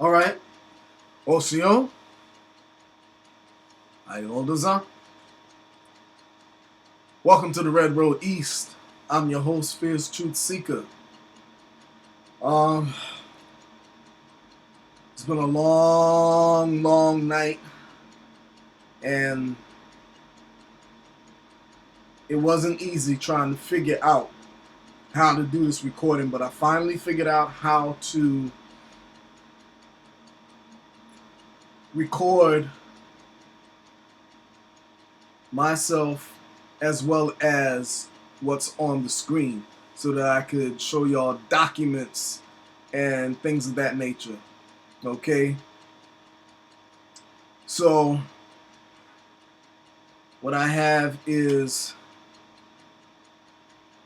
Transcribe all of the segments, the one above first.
All right. Osio, Ayoldaza. Welcome to the Red Road East. I'm your host, Fierce Truth Seeker. Um, it's been a long night, and it wasn't easy trying to figure out how to do this recording, but I finally figured out how to record myself as well as what's on the screen so that I could show y'all documents and things of that nature. Okay? So, what I have is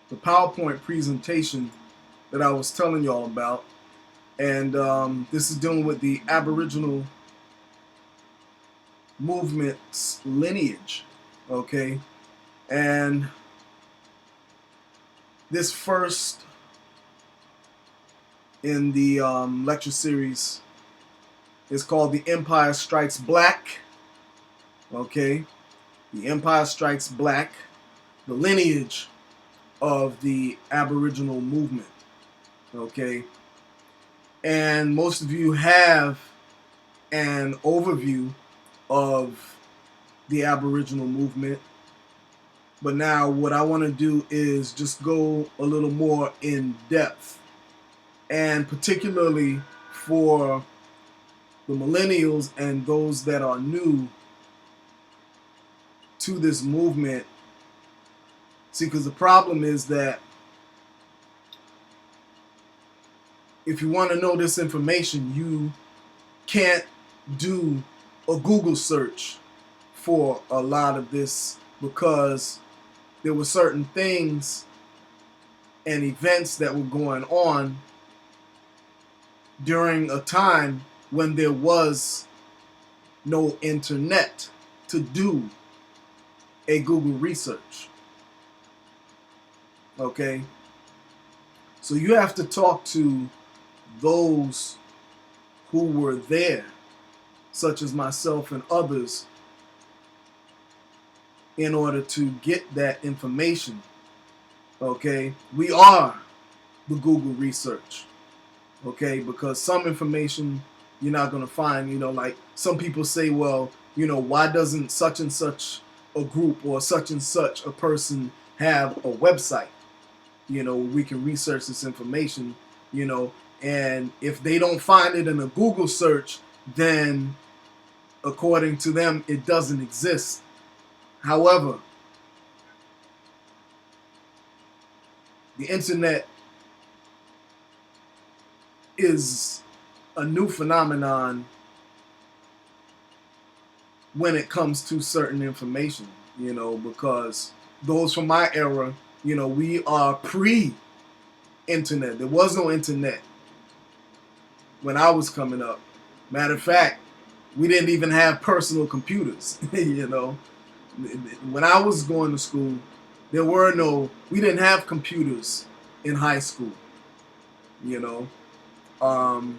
the PowerPoint presentation that I was telling y'all about. And this is dealing with the Aboriginal movement's lineage. Okay? And this first in the lecture series is called The Empire Strikes Black. Okay? The Empire Strikes Black, the lineage of the Aboriginal movement. Okay? And most of you have an overview of the Aboriginal movement. But now what I want to do is just go a little more in depth. And particularly for the millennials and those that are new to this movement. See, because the problem is that if you want to know this information, you can't do a Google search for a lot of this because there were certain things and events that were going on during a time when there was no internet to do a Google research. Okay? So you have to talk to those who were there, such as myself and others, in order to get that information. Okay? We are the Google research. Okay? Because some information you're not going to find, like some people say, well, why doesn't such and such a group or such and such a person have a website? We can research this information, and if they don't find it in a Google search, then according to them, it doesn't exist. However, the internet is a new phenomenon when it comes to certain information, because those from my era, we are pre-internet. There was no internet when I was coming up. Matter of fact, we didn't even have personal computers, When I was going to school, we didn't have computers in high school, you know. Um,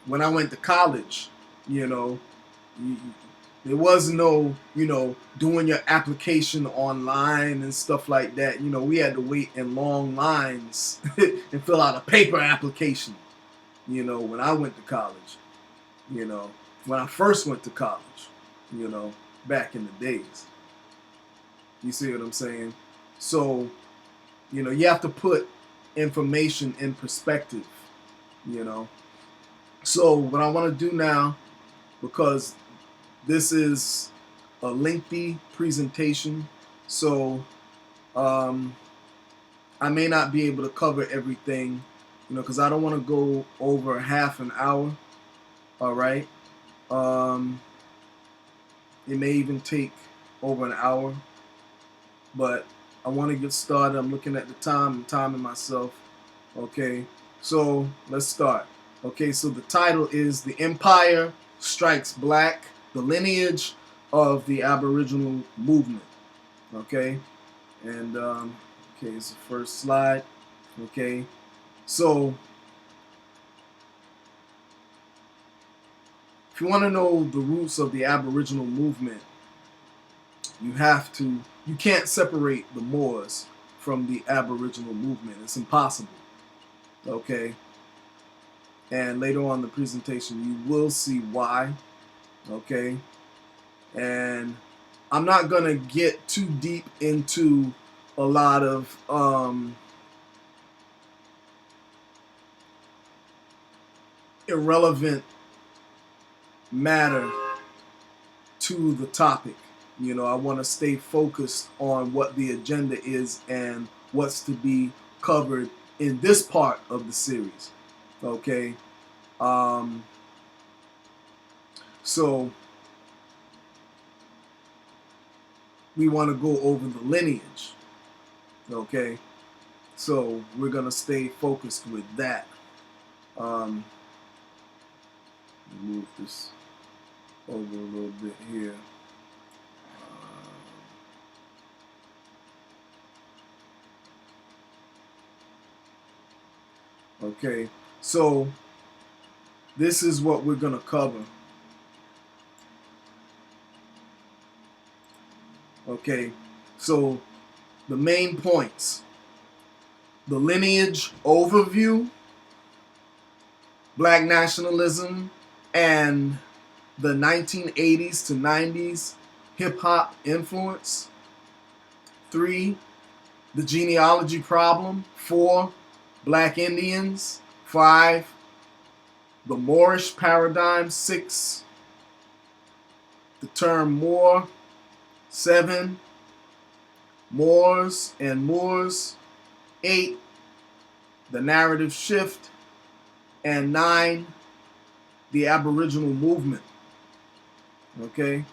when I went to college, you know, there was no, doing your application online and stuff like that. We had to wait in long lines and fill out a paper application, when I went to college, you know, when I first went to college, back in the days. You see what I'm saying? So, you have to put information in perspective, you know. So what I want to do now, because this is a lengthy presentation, so I may not be able to cover everything, because I don't want to go over half an hour. All right. It may even take over an hour, but I want to get started. I'm looking at the time and timing myself. Okay, so let's start. Okay, so the title is The Empire Strikes Black, the lineage of the Aboriginal movement. Okay, and okay, it's the first slide. Okay, so if you want to know the roots of the Aboriginal movement, you can't separate the Moors from the Aboriginal movement. It's impossible. Okay? And later on in the presentation, you will see why. Okay? And I'm not going to get too deep into a lot of irrelevant matter to the topic. You know, I want to stay focused on what the agenda is and what's to be covered in this part of the series. Okay? So we want to go over the lineage. Okay? So we're going to stay focused with that. Move this over a little bit here. Okay, so this is what we're going to cover. Okay, so the main points: the lineage overview, black nationalism, and the 1980s to 90s hip-hop influence. 3, the genealogy problem. 4, black Indians. 5, the Moorish paradigm. 6, the term Moor. 7, Moors and Moors. 8, the narrative shift. And 9, the Aboriginal movement. Okay?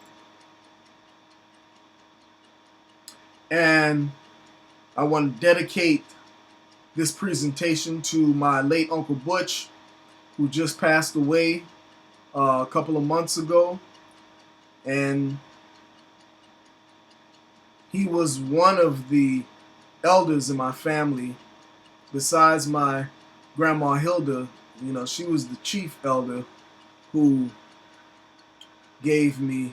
And I want to dedicate this presentation to my late Uncle Butch, who just passed away a couple of months ago. And he was one of the elders in my family. Besides my grandma Hilda, you know, she was the chief elder who gave me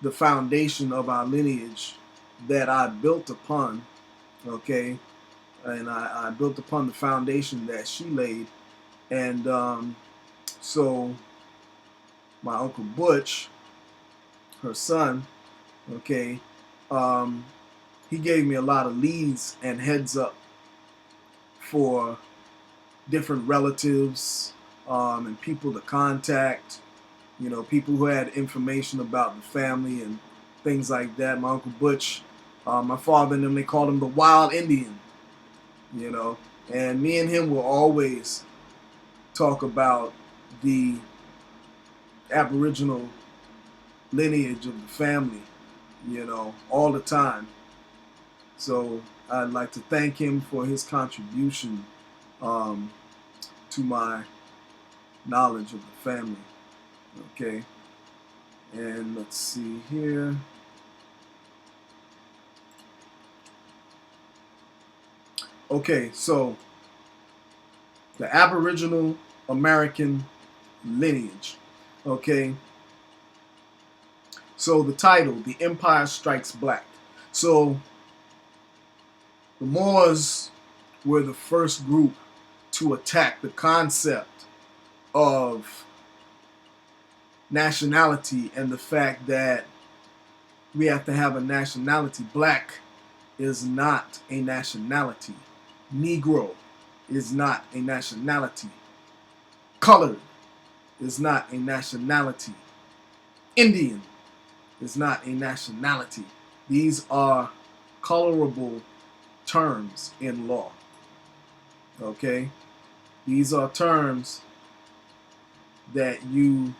the foundation of our lineage that I built upon, okay? And I built upon the foundation that she laid. And so my Uncle Butch, her son, okay, he gave me a lot of leads and heads up for different relatives and people to contact, you know, people who had information about the family and things like that. My Uncle Butch, my father and them, they called him the Wild Indian, you know, and me and him will always talk about the Aboriginal lineage of the family, you know, all the time. So I'd like to thank him for his contribution to my knowledge of the family. Okay, and let's see here. Okay, so the Aboriginal American lineage. Okay, so the title, The Empire Strikes Black. So the Moors were the first group to attack the concept of nationality and the fact that we have to have a nationality. Black is not a nationality. Negro is not a nationality. Colored is not a nationality. Indian is not a nationality. These are colorable terms in law. Okay? These are terms that you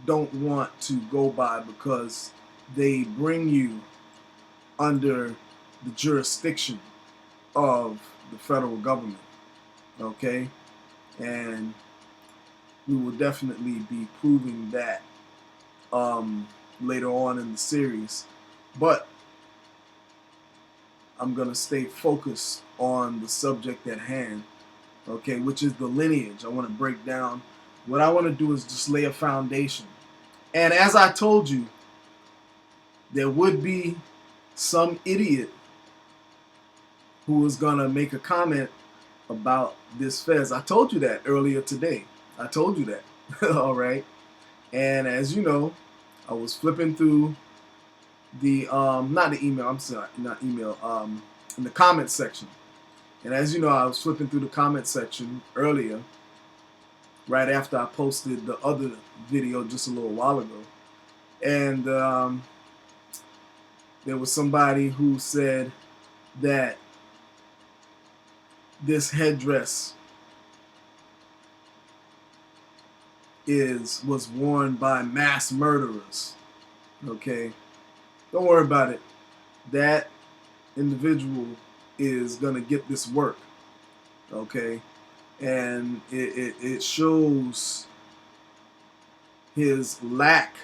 don't want to go by because they bring you under the jurisdiction of the federal government. Okay? And we will definitely be proving that later on in the series. But I'm going to stay focused on the subject at hand, okay, which is the lineage. I want to break down what I want to do is just lay a foundation. And as I told you, there would be some idiot who was going to make a comment about this fez. I told you that earlier today. I told you that. All right. And as you know, I was flipping through the not the email, I'm sorry, not email, in the comment section. And as you know, I was flipping through the comment section earlier, right after I posted the other video just a little while ago. And there was somebody who said that this headdress was worn by mass murderers. Okay, don't worry about it. That individual is gonna get this work. Okay, and it shows his lack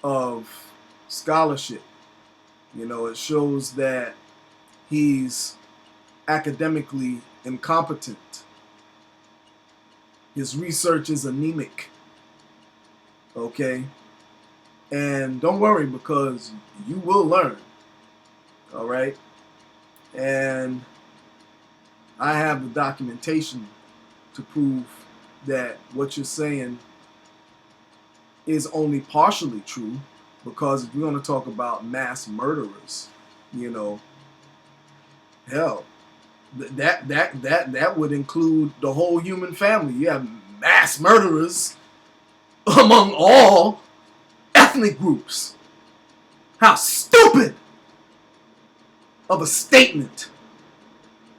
of scholarship. You know, it shows that he's academically incompetent. His research is anemic. Okay? And don't worry, because you will learn. Alright? And I have the documentation to prove that what you're saying is only partially true. Because if you're going to talk about mass murderers, you know, hell, that would include the whole human family. You have mass murderers among all ethnic groups. How stupid of a statement.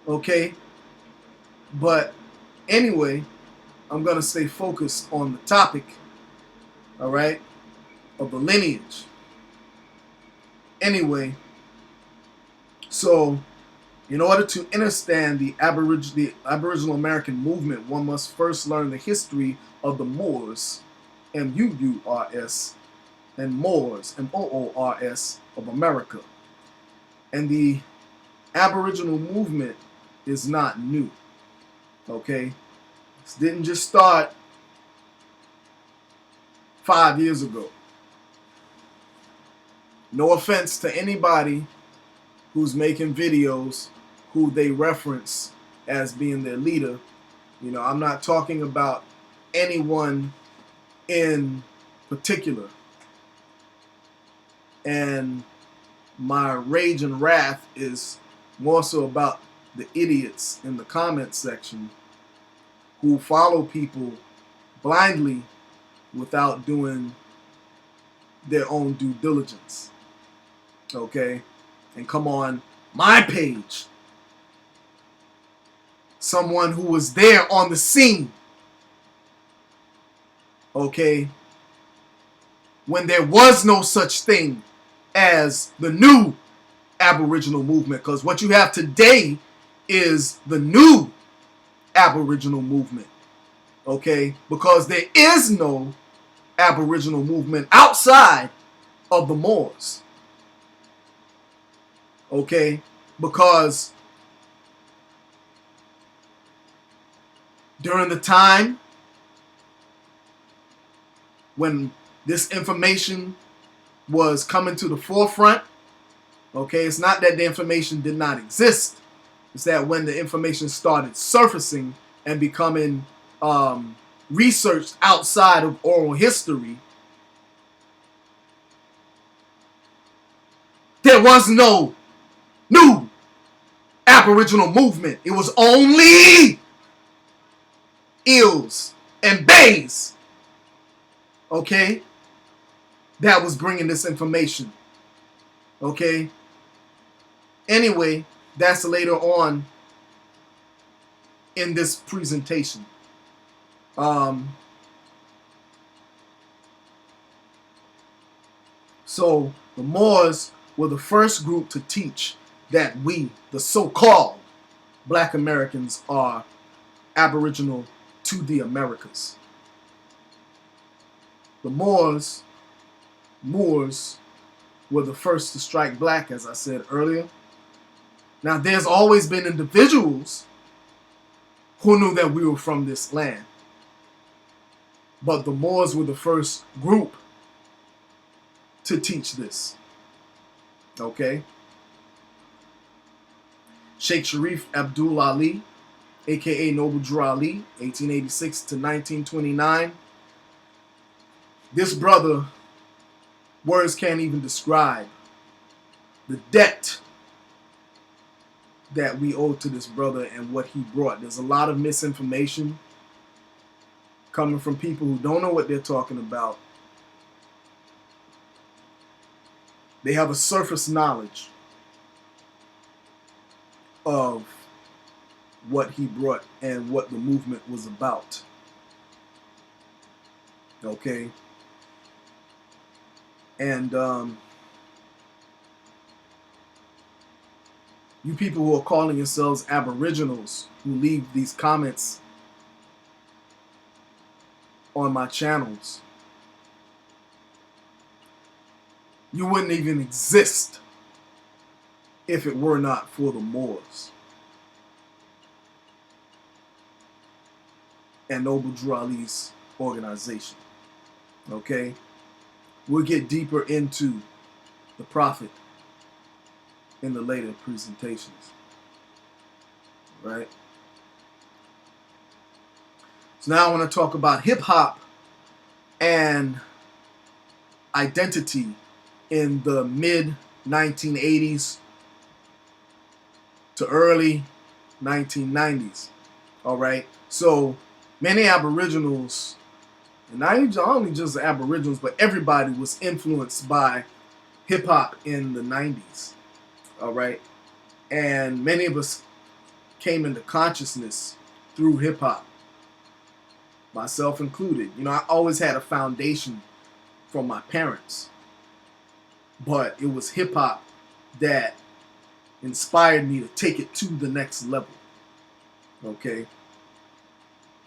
Okay? But anyway, I'm going to stay focused on the topic, all right, of the lineage. Anyway, so in order to understand the Aboriginal American movement, one must first learn the history of the Moors, M-U-U-R-S, and Moors, M-O-O-R-S, of America. And the Aboriginal movement is not new. Okay? This didn't just start 5 years ago. No offense to anybody who's making videos who they reference as being their leader. You know, I'm not talking about anyone in particular. And my rage and wrath is more so about the idiots in the comment section who follow people blindly without doing their own due diligence. Okay? And come on my page. Someone who was there on the scene. Okay? When there was no such thing as the new Aboriginal movement. Because what you have today is the new Aboriginal movement. Okay? Because there is no Aboriginal movement outside of the Moors. Okay? Because during the time when this information was coming to the forefront, okay, it's not that the information did not exist. It's that when the information started surfacing and becoming researched outside of oral history, there was no new Aboriginal movement. It was only Eels and Bays, okay, that was bringing this information. Okay? Anyway, that's later on in this presentation. So the Moors were the first group to teach that we, the so-called Black Americans, are Aboriginal to the Americas. The Moors were the first to strike black, as I said earlier. Now, there's always been individuals who knew that we were from this land. But the Moors were the first group to teach this. Okay? Sheikh Sharif Abdul Ali, aka Noble Drew Ali, 1886 to 1929. This brother, words can't even describe the debt that we owe to this brother and what he brought. There's a lot of misinformation coming from people who don't know what they're talking about. They have a surface knowledge of what he brought and what the movement was about. Okay? And you people who are calling yourselves aboriginals, who leave these comments on my channels, you wouldn't even exist if it were not for the Moors and Noble Drew Ali's organization. Okay? We'll get deeper into the Prophet in the later presentations. Right? So now I want to talk about hip-hop and identity in the mid-1980s to early 1990s. All right? So many aboriginals, and not only just aboriginals, but everybody was influenced by hip-hop in the 90s. All right? And many of us came into consciousness through hip-hop, myself included. You know, I always had a foundation from my parents, but it was hip-hop that inspired me to take it to the next level. Okay?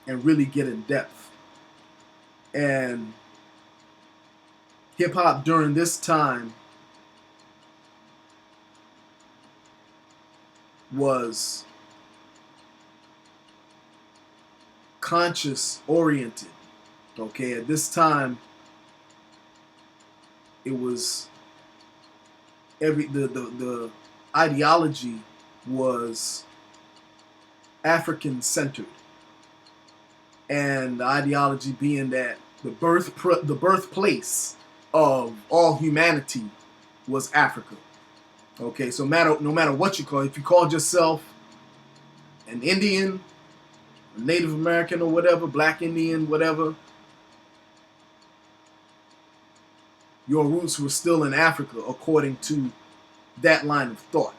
And really get in depth. And hip-hop during this time was conscious oriented. Okay, at this time it was the ideology was African centered, and the ideology being that the birthplace of all humanity was Africa. Okay, so no matter what you call it, if you called yourself an Indian, a Native American or whatever, Black Indian, whatever, your roots were still in Africa according to that line of thought.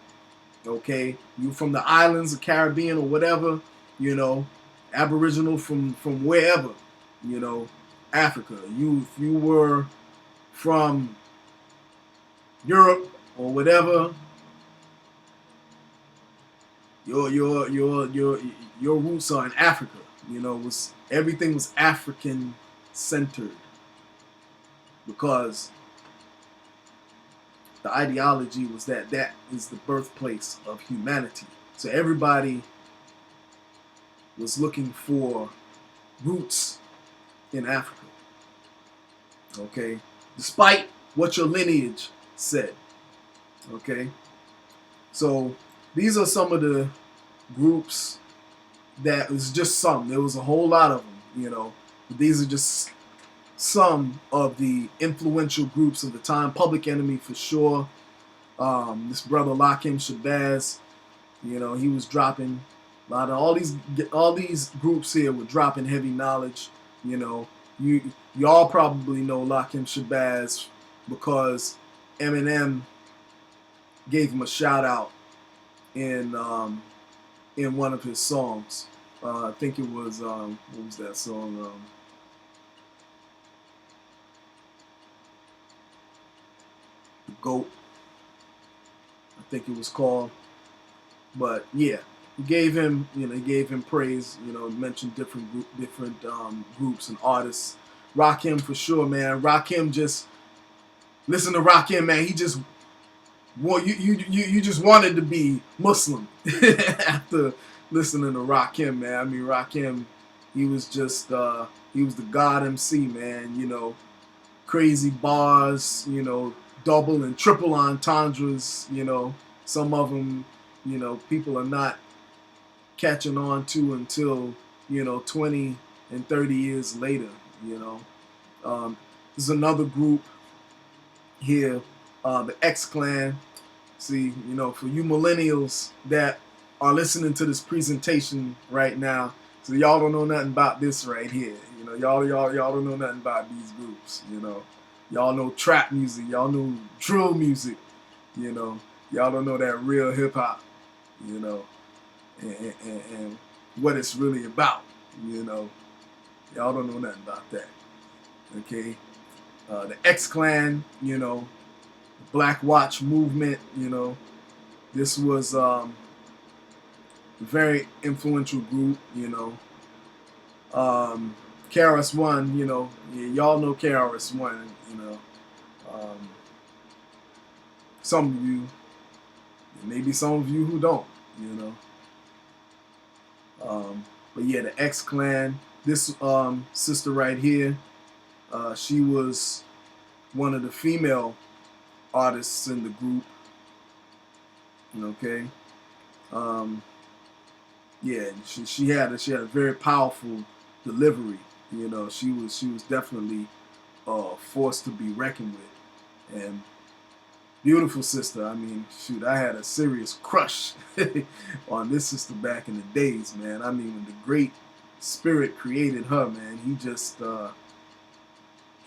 Okay, you from the islands, the Caribbean or whatever, you know, Aboriginal from wherever, you know, Africa. If you were from Europe or whatever, your roots are in Africa. You know, everything was African centered because the ideology was that is the birthplace of humanity. So everybody was looking for roots in Africa. Okay? Despite what your lineage said. Okay? So these are some of the groups that was just some. There was a whole lot of them, you know. But these are just some of the influential groups of the time. Public Enemy for sure. This brother Lakim Shabazz, you know, he was dropping a lot of all these groups here were dropping heavy knowledge. You know, y'all probably know Lakim Shabazz because Eminem gave him a shout out in one of his songs. I think it was what was that song? The GOAT, I think it was called. But yeah, he gave him praise. You know, mentioned different groups and artists. Rakim for sure, man. Rakim, just listen to Rakim, man. He just you just wanted to be Muslim after listening to Rakim, man. I mean, Rakim, he was just he was the God MC, man. You know, crazy bars, you know, double and triple entendres. You know, some of them, you know, people are not catching on to until, you know, 20 and 30 years later. You know, there's another group here, the X Clan. See, you know, for you millennials that are listening to this presentation right now, so y'all don't know nothing about this right here. You know, y'all don't know nothing about these groups. You know, y'all know trap music, y'all know drill music. You know, y'all don't know that real hip hop. You know, and what it's really about. You know, y'all don't know nothing about that. Okay, the X Clan. You know, Black Watch movement. You know, this was a very influential group, you know. KRS-One, you know, y'all know KRS-One, you know. Um, some of you, maybe some of you who don't, you know. But yeah, the X Clan, this sister right here, she was one of the female artists in the group, okay. Um, yeah, she had a very powerful delivery. You know, she was definitely a force to be reckoned with, and beautiful sister. I mean, shoot, I had a serious crush on this sister back in the days, man. I mean, when the Great Spirit created her, man,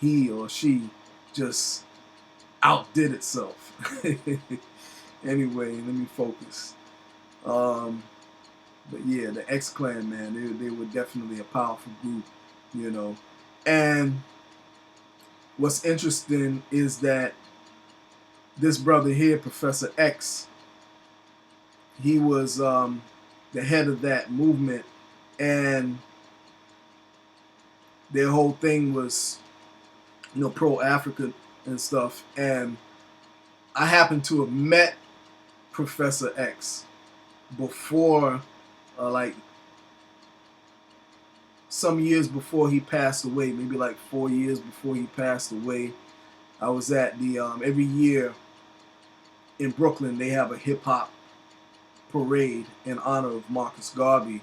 he or she just outdid itself. Anyway, let me focus. But yeah, the X Clan, man, they were definitely a powerful group, you know. And what's interesting is that this brother here, Professor X, he was the head of that movement, and their whole thing was, you know, pro-Africa and stuff. And I happened to have met Professor X before, like some years before he passed away, maybe like 4 years before he passed away. I was at the every year in Brooklyn they have a hip hop parade in honor of Marcus Garvey,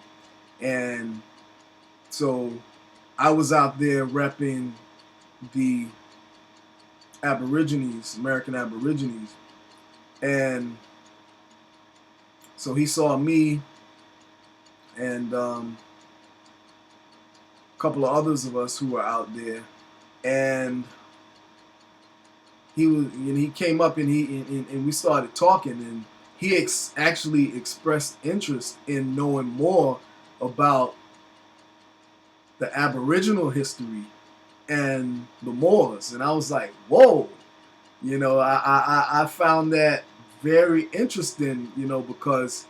and so I was out there repping the Aborigines, American Aborigines, and so he saw me and a couple of others of us who were out there, and he came up and and we started talking, and he actually expressed interest in knowing more about the Aboriginal history and the Moors, and I was like, whoa, you know, I found that very interesting, you know, because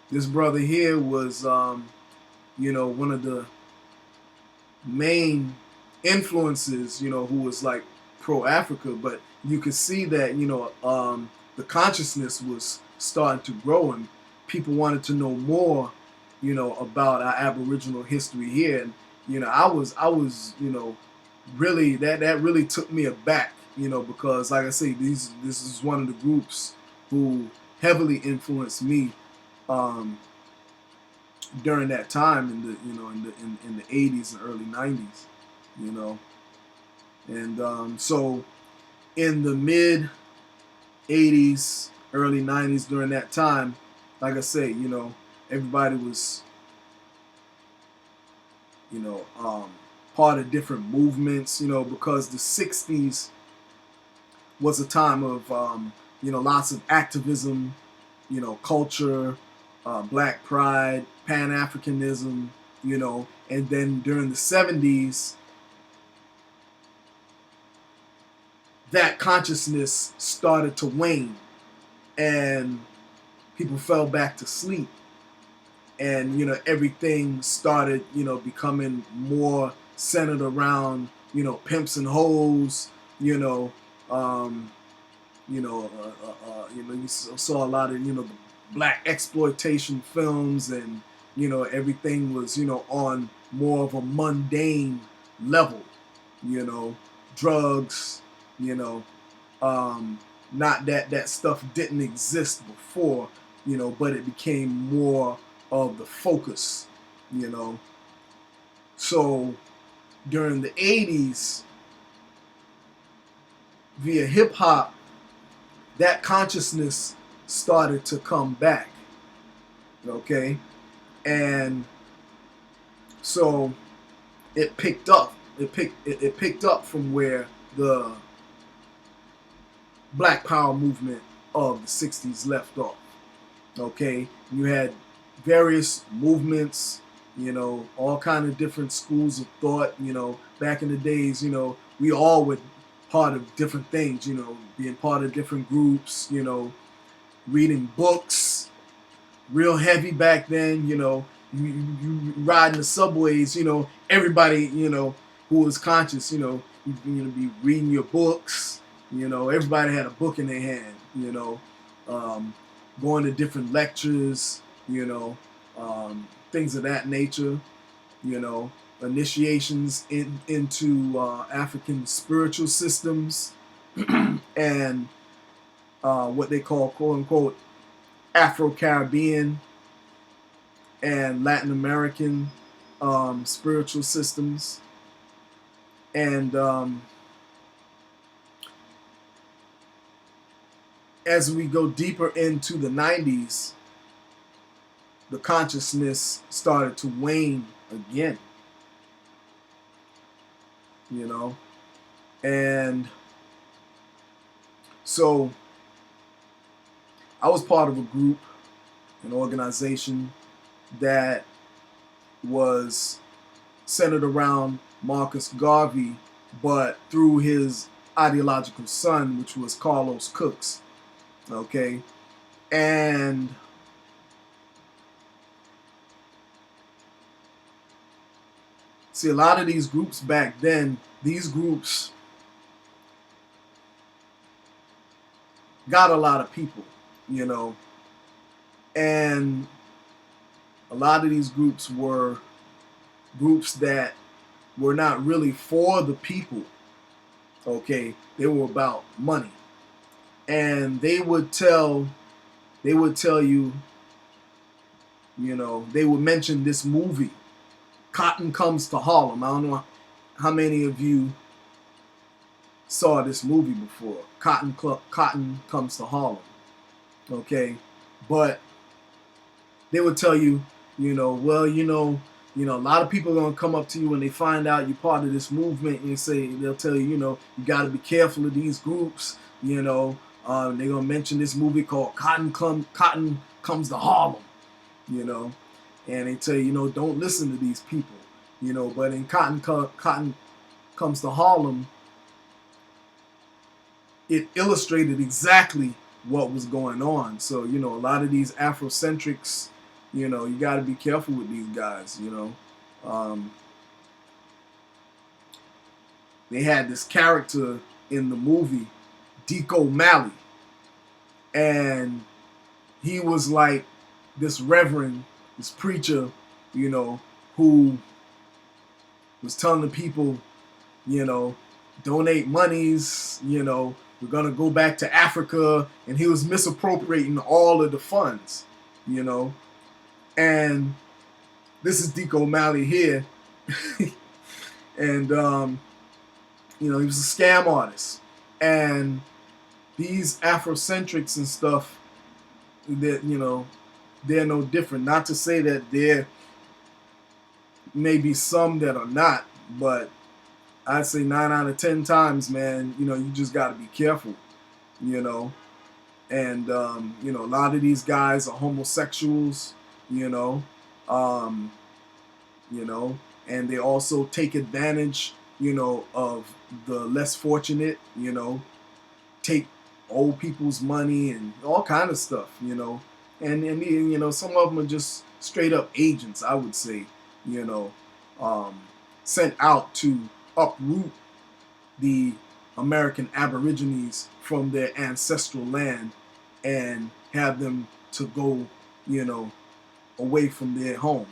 this brother here was, you know, one of the main influences, you know, who was like pro-Africa, but you could see that, you know, the consciousness was starting to grow, and people wanted to know more, you know, about our Aboriginal history here. And you know, I was, you know, really that really took me aback, you know, because like I say, this is one of the groups who heavily influenced me during that time in the, you know, in the 80s and early 90s, you know. And so in the mid 80s, early 90s, during that time, like I say, you know, everybody was, you know, part of different movements, you know, because the 60s was a time of, you know, lots of activism, you know, culture, black pride, Pan-Africanism, you know, and then during the 70s, that consciousness started to wane, and people fell back to sleep, and you know, everything started, you know, becoming more centered around, you know, pimps and hoes, you know, you know, you saw a lot of, you know, black exploitation films, and everything was, on more of a mundane level, drugs, you know, not that stuff didn't exist before, but it became more of the focus, you know. So during the 80s, via hip hop, that consciousness started to come back, okay? And so it picked up. It picked up from where the Black Power movement of the 60s left off. Okay, you had various movements, all kind of different schools of thought. Back in the days, we all were part of different things. Being part of different groups. Reading books, real heavy back then. You riding the subways. Everybody, who was conscious. You be reading your books. Everybody had a book in their hand. Going to different lectures, things of that nature, initiations into African spiritual systems and what they call, quote unquote, Afro-Caribbean and Latin American spiritual systems. And as we go deeper into the 90s, the consciousness started to wane again, and so I was part of a group, an organization that was centered around Marcus Garvey, but through his ideological son, which was Carlos Cooks. Okay, and see, a lot of these groups back then, these groups got a lot of people, and a lot of these groups were groups that were not really for the people. Okay, they were about money. And they would tell you, they would mention this movie, Cotton Comes to Harlem. I don't know how many of you saw this movie before, Cotton Comes to Harlem. Okay, but they would tell you, well, a lot of people are gonna come up to you when they find out you're part of this movement, and they'll tell you, you got to be careful of these groups, they're gonna mention this movie called Cotton Comes to Harlem, and they tell you, don't listen to these people, but in Cotton Comes to Harlem, it illustrated exactly what was going on. So, a lot of these Afrocentrics, you got to be careful with these guys, They had this character in the movie, Deco Malley, and he was like this reverend, this preacher, who was telling the people, donate monies, we're gonna go back to Africa, and he was misappropriating all of the funds, and this is Deco Malley here, and he was a scam artist, and these Afrocentrics and stuff, that they're no different. Not to say that there may be some that are not, but I'd say 9 out of 10 times, man, you just got to be careful, and a lot of these guys are homosexuals, and they also take advantage, of the less fortunate, take old people's money and all kind of stuff, and some of them are just straight up agents, I would say, sent out to uproot the American Aborigines from their ancestral land and have them to go, away from their home.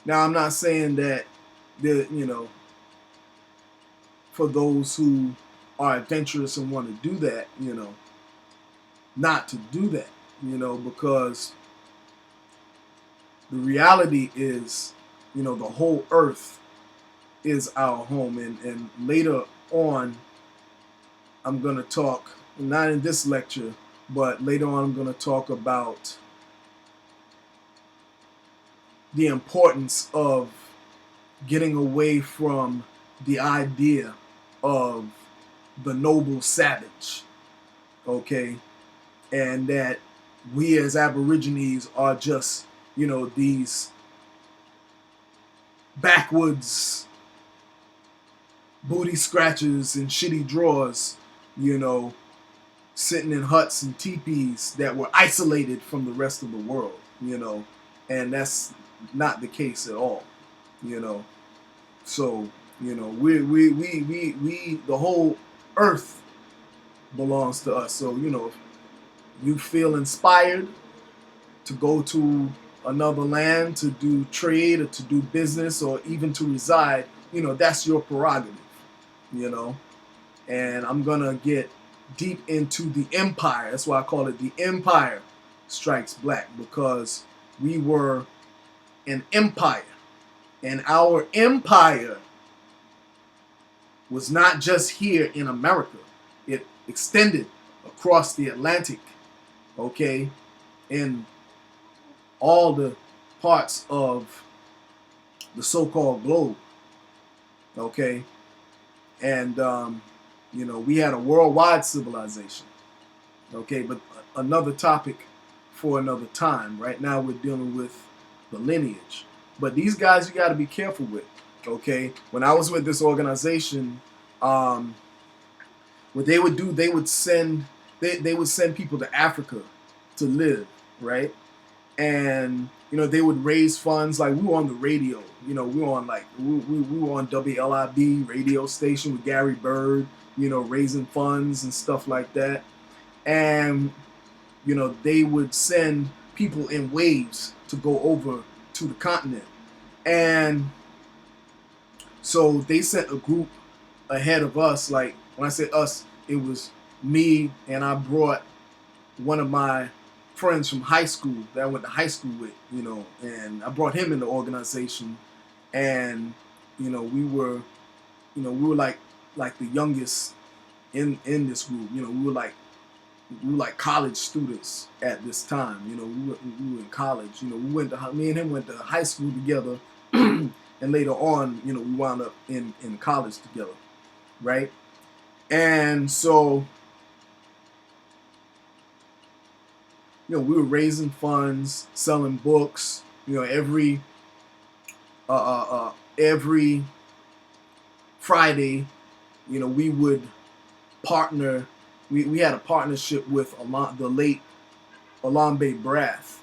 Now, I'm not saying that for those who are adventurous and want to do that, not to do that, because the reality is, the whole earth is our home. And later on, I'm going to talk, not in this lecture, but later on I'm going to talk about the importance of getting away from the idea of the noble savage, okay? And that we as Aborigines are just, these backwoods booty scratchers and shitty drawers, sitting in huts and teepees that were isolated from the rest of the world, and that's not the case at all, So, we the whole earth belongs to us. So, if you feel inspired to go to another land to do trade or to do business or even to reside, that's your prerogative, And I'm going to get deep into the empire. That's why I call it the Empire Strikes Black, because we were an empire. And our empire was not just here in America. It extended across the Atlantic, okay, in all the parts of the so-called globe, okay? And, we had a worldwide civilization, okay? But another topic for another time. Right now we're dealing with the lineage. But these guys you got to be careful with, okay? When I was with this organization, what they would do, they would send people to Africa to live, right? And they would raise funds. Like, we were on the radio, we were on we were on WLIB radio station with Gary Bird, raising funds and stuff like that. And they would send people in waves to go over to the continent. And so they sent a group ahead of us. Like, when I say us, it was me, and I brought one of my friends from high school that I went to high school with, and I brought him in the organization. And we were like the youngest in this group. We were like college students at this time. We were in college. Me and him went to high school together, and later on, we wound up in college together, right? And so, we were raising funds, selling books. Every Friday, we would partner. We had a partnership with the late Alambe Brath,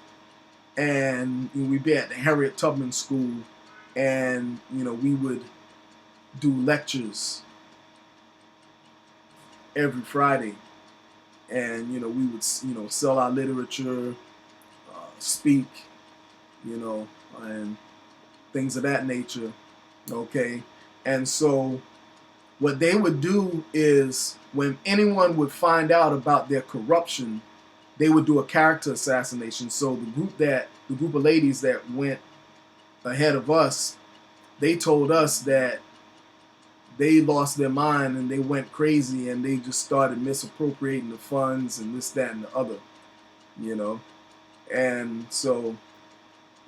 and we'd be at the Harriet Tubman School, and we would do lectures every Friday, and we would sell our literature, speak, and things of that nature, okay? And so what they would do is, when anyone would find out about their corruption, they would do a character assassination. So the group of ladies that went ahead of us, they told us that they lost their mind and they went crazy and they just started misappropriating the funds and this, that, and the other, And so,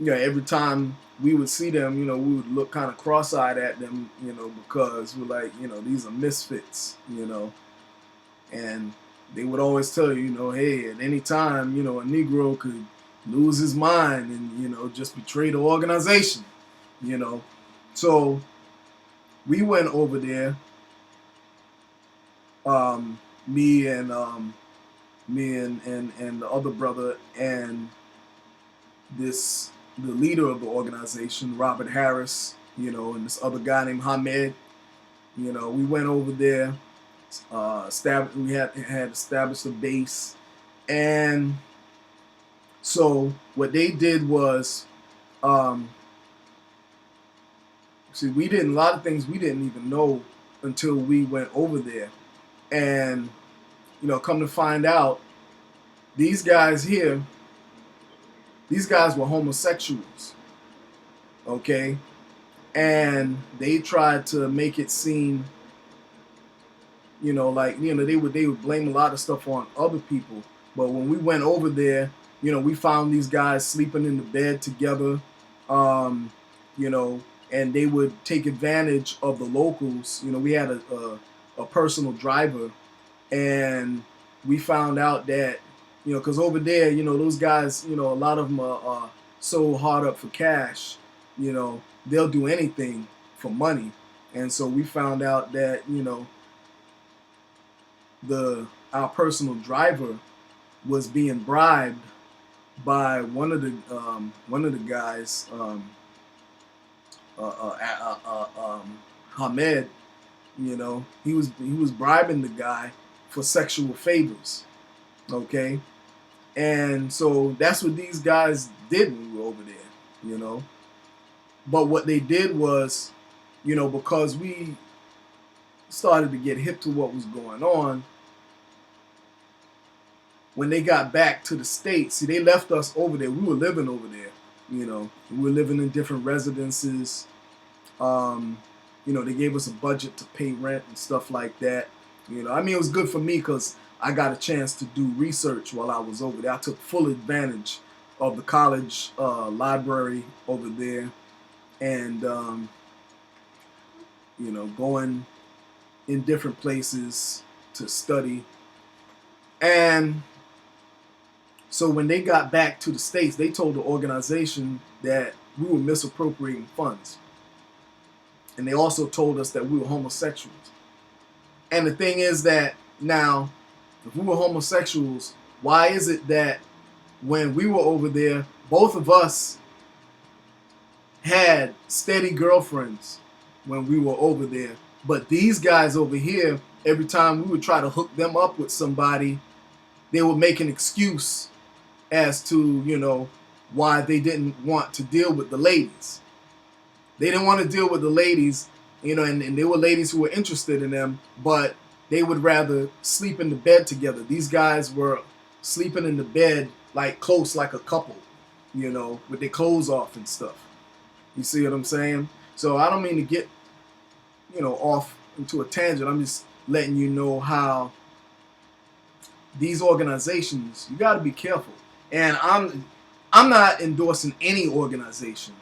every time we would see them, we would look kind of cross-eyed at them, because we're like, these are misfits, And they would always tell you, hey, at any time, a Negro could lose his mind and, just betray the organization, So we went over there, me and the other brother, and the leader of the organization, Robert Harris, and this other guy named Hamed. We went over there, we had established a base. And so what they did was, Um, see, we didn't, a lot of things we didn't even know until we went over there. And, come to find out, these guys here, these guys were homosexuals, okay? And they tried to make it seem, like, they would blame a lot of stuff on other people. But when we went over there, we found these guys sleeping in the bed together, um, you know, and they would take advantage of the locals. We had a personal driver, and we found out that, because over there, those guys, a lot of them are so hard up for cash, they'll do anything for money. And so we found out that, the our personal driver was being bribed by one of the guys, Hamed. He was bribing the guy for sexual favors. Okay, and so that's what these guys did when we were over there. But what they did was, because we started to get hip to what was going on, when they got back to the States, see, they left us over there. We were living over there. We were living in different residences. They gave us a budget to pay rent and stuff like that. It was good for me because I got a chance to do research while I was over there. I took full advantage of the college library over there, and going in different places to study. And so when they got back to the States, they told the organization that we were misappropriating funds. And they also told us that we were homosexuals. And the thing is that now, if we were homosexuals, why is it that when we were over there, both of us had steady girlfriends when we were over there? But these guys over here, every time we would try to hook them up with somebody, they would make an excuse as to, why they didn't want to deal with the ladies. They didn't want to deal with the ladies, and there were ladies who were interested in them, but they would rather sleep in the bed together. These guys were sleeping in the bed like close, like a couple, with their clothes off and stuff. You see what I'm saying? So I don't mean to get, off into a tangent. I'm just letting you know how these organizations, you got to be careful. And I'm not endorsing any organization.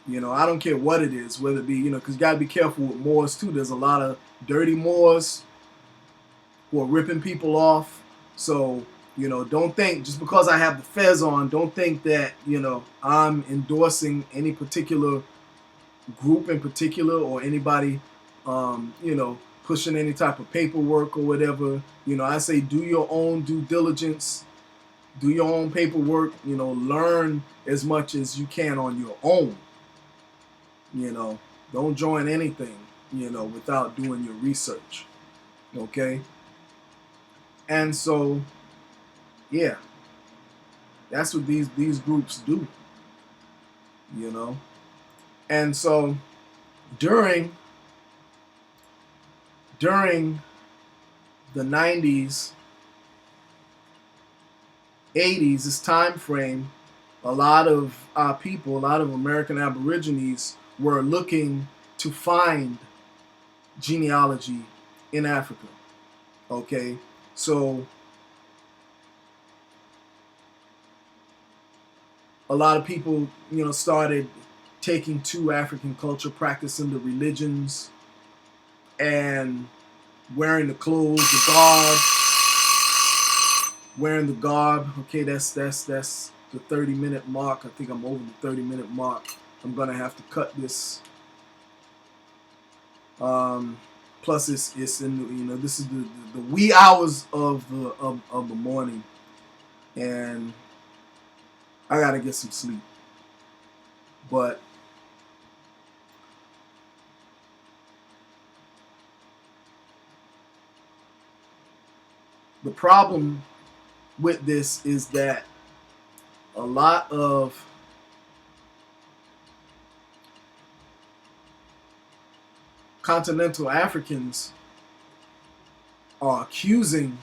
I don't care what it is, whether it be, because you got to be careful with Moors too. There's a lot of dirty Moors who are ripping people off. So, don't think, just because I have the fez on, don't think that, I'm endorsing any particular group in particular, or anybody, pushing any type of paperwork or whatever. I say do your own due diligence. Do your own paperwork, learn as much as you can on your own. Don't join anything, without doing your research. Okay? And so, yeah, that's what these groups do. And so during the 90s, 80s, this time frame, a lot of our people, a lot of American Aborigines were looking to find genealogy in Africa. Okay, so a lot of people, started taking to African culture, practicing the religions, and wearing the clothes, the garb, wearing the garb. Okay, that's the 30-minute mark. I think I'm over the 30-minute mark. I'm gonna have to cut this. Plus, it's in, this is the wee hours of the morning, and I gotta get some sleep. But the problem with this is that a lot of continental Africans are accusing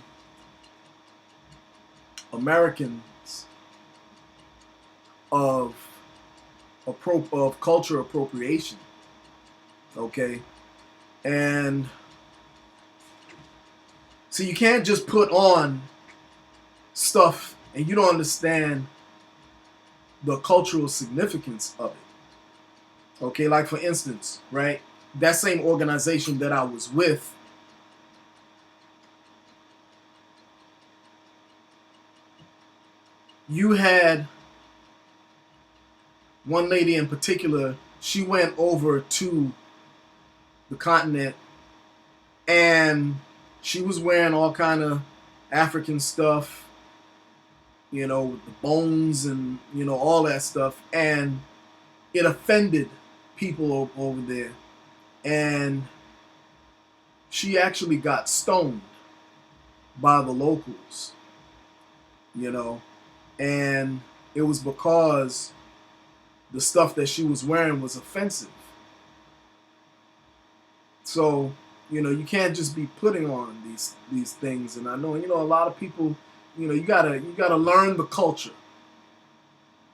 Americans of culture appropriation. Okay, and so you can't just put on stuff and you don't understand the cultural significance of it. Okay, like for instance, right? That same organization that I was with, you had one lady in particular. She went over to the continent and she was wearing all kind of African stuff, you know, with the bones and, you know, all that stuff, and it offended people over there, and she actually got stoned by the locals, you know, and it was because the stuff that she was wearing was offensive. So, you know, you can't just be putting on these things. And I know, you know, a lot of people, you know, you gotta learn the culture.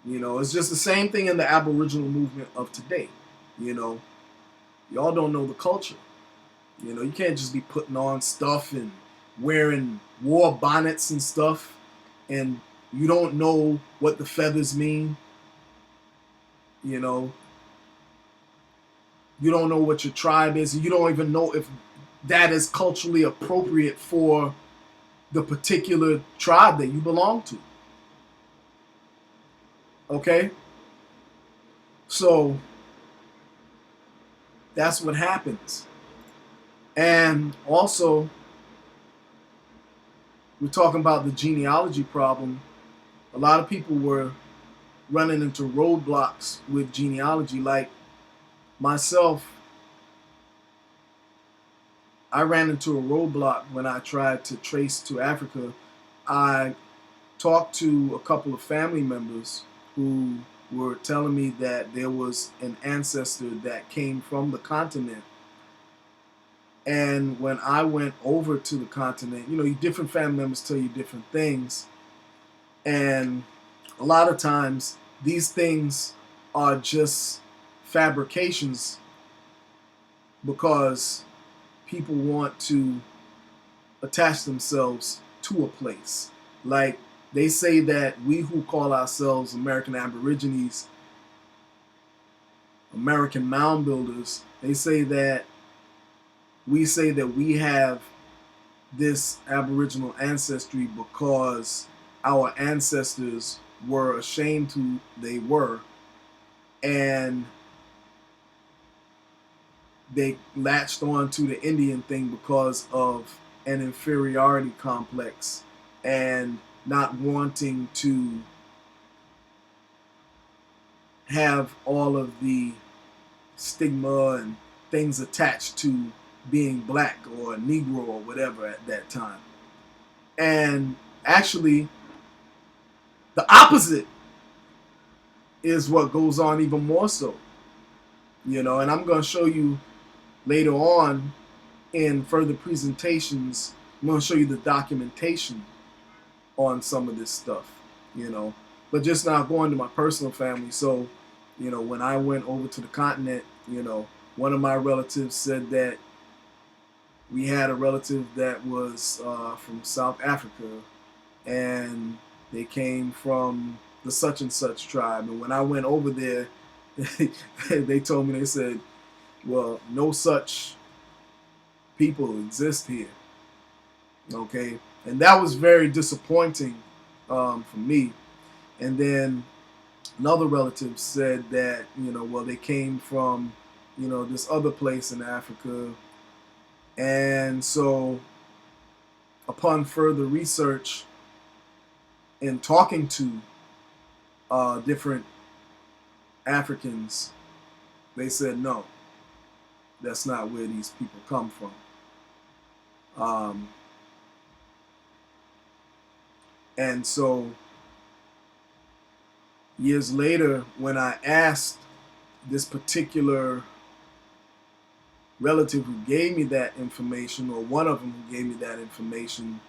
You know, it's just the same thing in the Aboriginal movement of today. You know, y'all don't know the culture. You know, you can't just be putting on stuff and wearing war bonnets and stuff, and you don't know what the feathers mean. You know, you don't know what your tribe is. You don't even know if that is culturally appropriate for the particular tribe that you belong to. Okay? So that's what happens. And also, we're talking about the genealogy problem. A lot of people were running into roadblocks with genealogy. Like myself, I ran into a roadblock when I tried to trace to Africa. I talked to a couple of family members who were telling me that there was an ancestor that came from the continent. And when I went over to the continent, you know, different family members tell you different things. And a lot of times, these things are just fabrications because people want to attach themselves to a place. Like they say that we who call ourselves American Aborigines, American mound builders, they say that we have this Aboriginal ancestry because our ancestors were ashamed who they were, and they latched on to the Indian thing because of an inferiority complex and not wanting to have all of the stigma and things attached to being black or Negro or whatever at that time. And actually, the opposite is what goes on even more so. You know, and I'm going to show you later on in further presentations, I'm going to show you the documentation on some of this stuff, you know. But just now going to my personal family. So, you know, when I went over to the continent, you know, one of my relatives said that we had a relative that was from South Africa, and they came from the such and such tribe. And when I went over there, they told me, they said, well, no such people exist here. Okay. And that was very disappointing for me. And then another relative said that, you know, well, they came from, you know, this other place in Africa. And so upon further research and talking to different Africans, they said, no, that's not where these people come from. And so years later, when I asked this particular relative who gave me that information, or one of them who gave me that information,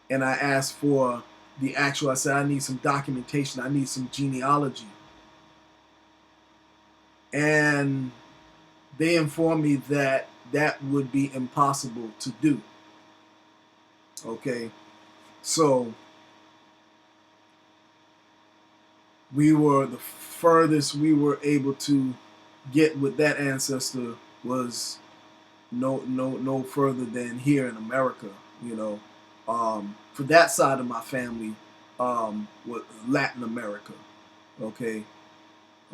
and I asked for the actual, I said, I need some documentation, I need some genealogy. And they informed me that that would be impossible to do. Okay, so the furthest we were able to get with that ancestor was no further than here in America, you know. For that side of my family, with Latin America, okay,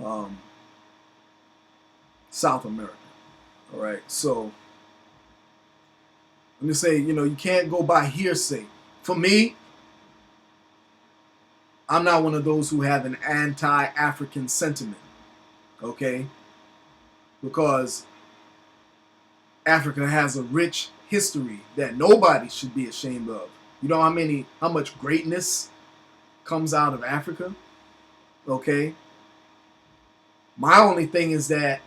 um, South America. All right, so let me say, you can't go by hearsay. For me, I'm not one of those who have an anti-African sentiment, okay, because Africa has a rich history that nobody should be ashamed of. You know how much greatness comes out of Africa, okay? My only thing is that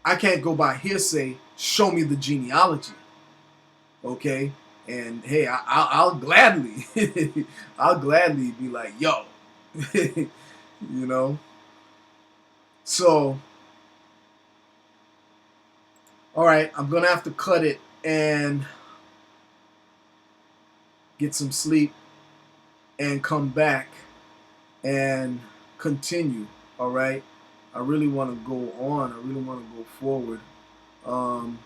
I can't go by hearsay. Show me the genealogy, okay? And hey, I'll gladly, I'll gladly be like, yo, you know. So, all right, I'm gonna have to cut it and get some sleep and come back and continue. All right, I really want to go on. I really want to go forward, and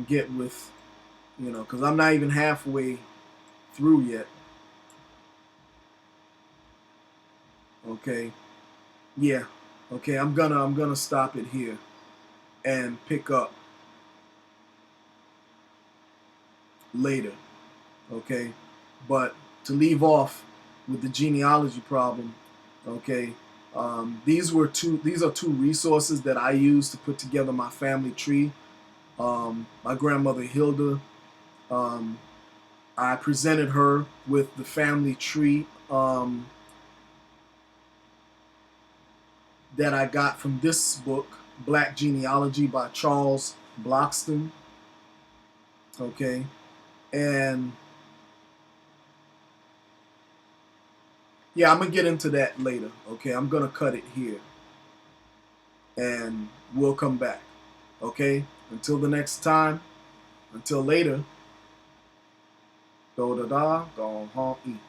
get with, because I'm not even halfway through yet. Okay, yeah, okay. I'm gonna stop it here and pick up later. Okay, but to leave off with the genealogy problem. Okay, these are two resources that I use to put together my family tree. My grandmother Hilda, um, I presented her with the family tree, that I got from this book, Black Genealogy by Charles Bloxton. Okay, and yeah, I'm gonna get into that later. Okay, I'm gonna cut it here, and we'll come back. Okay, until the next time, until later. Do da da, go home, eat.